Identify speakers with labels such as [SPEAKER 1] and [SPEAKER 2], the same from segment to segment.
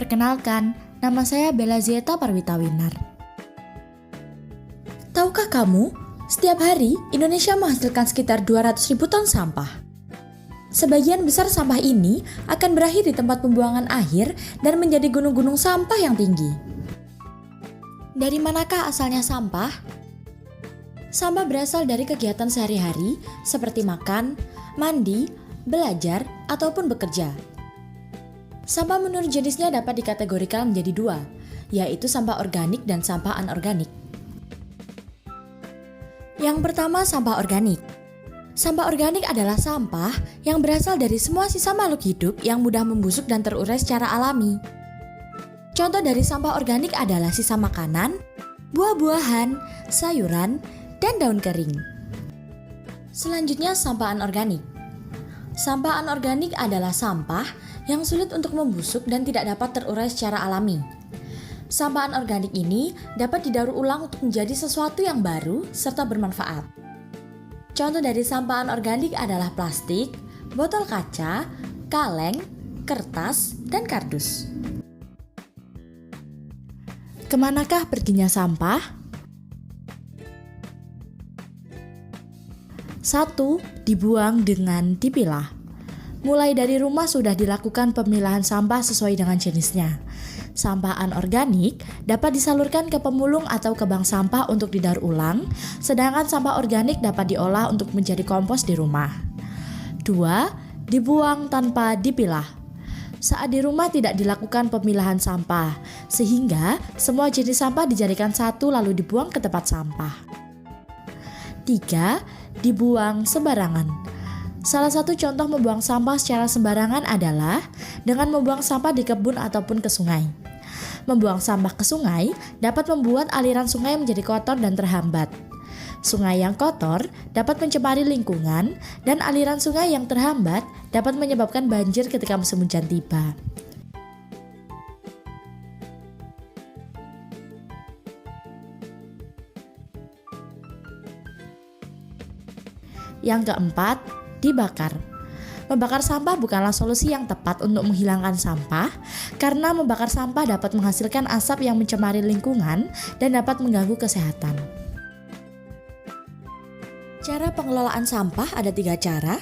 [SPEAKER 1] Perkenalkan, nama saya Bella Zieta Parwitawinar. Tahukah kamu, setiap hari Indonesia menghasilkan sekitar 200.000 ton sampah. Sebagian besar sampah ini akan berakhir di tempat pembuangan akhir dan menjadi gunung-gunung sampah yang tinggi. Dari manakah asalnya sampah? Sampah berasal dari kegiatan sehari-hari seperti makan, mandi, belajar, ataupun bekerja. Sampah menurut jenisnya dapat dikategorikan menjadi dua, yaitu sampah organik dan sampah anorganik. Yang pertama, sampah organik. Sampah organik adalah sampah yang berasal dari semua sisa makhluk hidup yang mudah membusuk dan terurai secara alami. Contoh dari sampah organik adalah sisa makanan, buah-buahan, sayuran, dan daun kering. Selanjutnya, sampah anorganik. Sampah anorganik adalah sampah yang sulit untuk membusuk dan tidak dapat terurai secara alami. Sampah anorganik ini dapat didaur ulang untuk menjadi sesuatu yang baru serta bermanfaat. Contoh dari sampah anorganik adalah plastik, botol kaca, kaleng, kertas, dan kardus. Kemanakah perginya sampah? 1. Dibuang dengan dipilah. Mulai dari rumah sudah dilakukan pemilahan sampah sesuai dengan jenisnya. Sampah anorganik dapat disalurkan ke pemulung atau ke bank sampah untuk didaur ulang, sedangkan sampah organik dapat diolah untuk menjadi kompos di rumah. 2. Dibuang tanpa dipilah. Saat di rumah tidak dilakukan pemilahan sampah, sehingga semua jenis sampah dijadikan satu lalu dibuang ke tempat sampah. 3. Dibuang sembarangan. Salah satu contoh membuang sampah secara sembarangan adalah dengan membuang sampah di kebun ataupun ke sungai. Membuang sampah ke sungai dapat membuat aliran sungai menjadi kotor dan terhambat. Sungai yang kotor dapat mencemari lingkungan dan aliran sungai yang terhambat dapat menyebabkan banjir ketika musim hujan tiba. Yang keempat, dibakar. Membakar sampah bukanlah solusi yang tepat untuk menghilangkan sampah, karena membakar sampah dapat menghasilkan asap yang mencemari lingkungan dan dapat mengganggu kesehatan. Cara pengelolaan sampah ada 3 cara,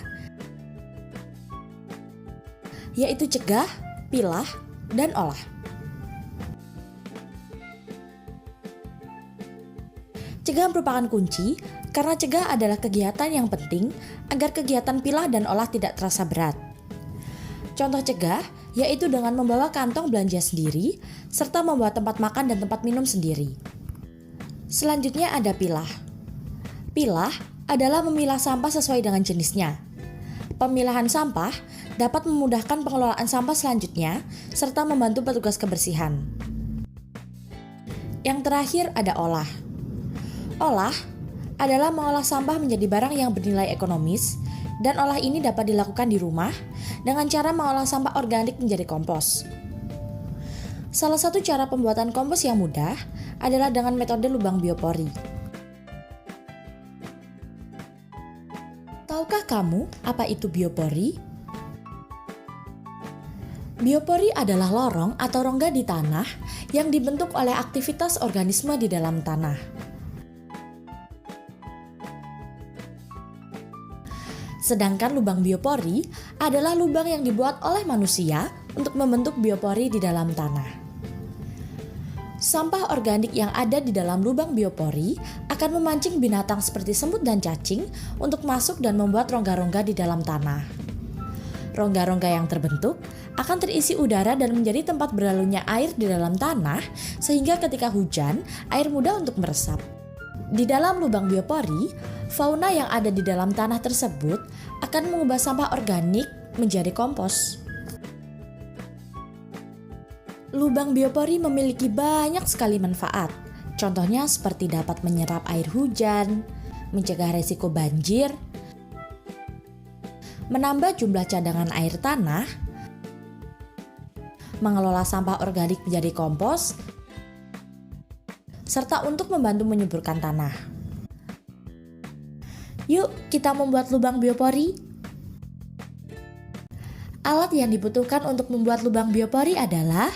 [SPEAKER 1] yaitu cegah, pilah, dan olah. Cegah merupakan kunci, karena cegah adalah kegiatan yang penting agar kegiatan pilah dan olah tidak terasa berat. Contoh cegah yaitu dengan membawa kantong belanja sendiri serta membawa tempat makan dan tempat minum sendiri. Selanjutnya ada pilah. Pilah adalah memilah sampah sesuai dengan jenisnya. Pemilahan sampah dapat memudahkan pengelolaan sampah selanjutnya serta membantu petugas kebersihan. Yang terakhir ada olah. Olah adalah mengolah sampah menjadi barang yang bernilai ekonomis, dan olah ini dapat dilakukan di rumah dengan cara mengolah sampah organik menjadi kompos. Salah satu cara pembuatan kompos yang mudah adalah dengan metode lubang biopori. Tahukah kamu apa itu biopori? Biopori adalah lorong atau rongga di tanah yang dibentuk oleh aktivitas organisme di dalam tanah. Sedangkan lubang biopori adalah lubang yang dibuat oleh manusia untuk membentuk biopori di dalam tanah. Sampah organik yang ada di dalam lubang biopori akan memancing binatang seperti semut dan cacing untuk masuk dan membuat rongga-rongga di dalam tanah. Rongga-rongga yang terbentuk akan terisi udara dan menjadi tempat berlalunya air di dalam tanah, sehingga ketika hujan, air mudah untuk meresap. Di dalam lubang biopori, fauna yang ada di dalam tanah tersebut akan mengubah sampah organik menjadi kompos. Lubang biopori memiliki banyak sekali manfaat. Contohnya seperti dapat menyerap air hujan, mencegah resiko banjir, menambah jumlah cadangan air tanah, mengelola sampah organik menjadi kompos, serta untuk membantu menyuburkan tanah. Yuk kita membuat lubang biopori. Alat yang dibutuhkan untuk membuat lubang biopori adalah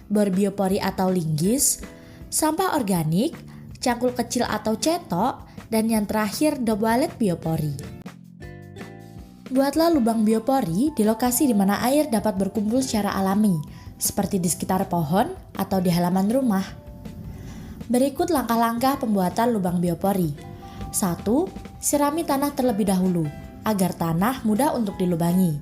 [SPEAKER 1] bor biopori atau linggis, sampah organik, cangkul kecil atau cetok, dan yang terakhir dowalet biopori. Buatlah lubang biopori di lokasi di mana air dapat berkumpul secara alami, seperti di sekitar pohon atau di halaman rumah. Berikut langkah-langkah pembuatan lubang biopori. 1. Sirami tanah terlebih dahulu, agar tanah mudah untuk dilubangi.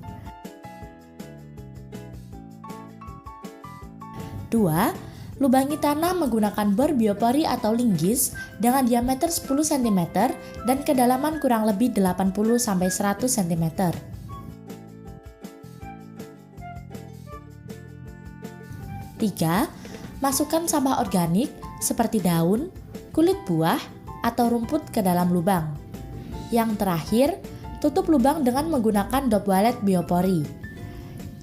[SPEAKER 1] 2. Lubangi tanah menggunakan bor biopori atau linggis dengan diameter 10 cm dan kedalaman kurang lebih 80-100 cm. 3. Masukkan sampah organik seperti daun, kulit buah, atau rumput ke dalam lubang. Yang terakhir, tutup lubang dengan menggunakan dowalet biopori.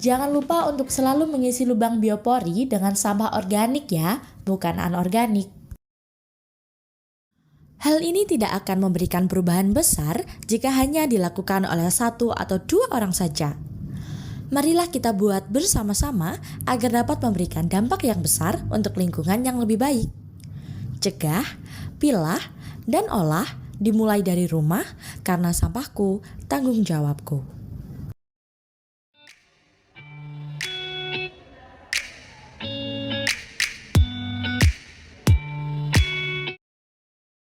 [SPEAKER 1] Jangan lupa untuk selalu mengisi lubang biopori dengan sampah organik ya, bukan anorganik. Hal ini tidak akan memberikan perubahan besar jika hanya dilakukan oleh 1 atau 2 orang saja. Marilah kita buat bersama-sama agar dapat memberikan dampak yang besar untuk lingkungan yang lebih baik. Cegah, pilah, dan olah dimulai dari rumah karena sampahku tanggung jawabku.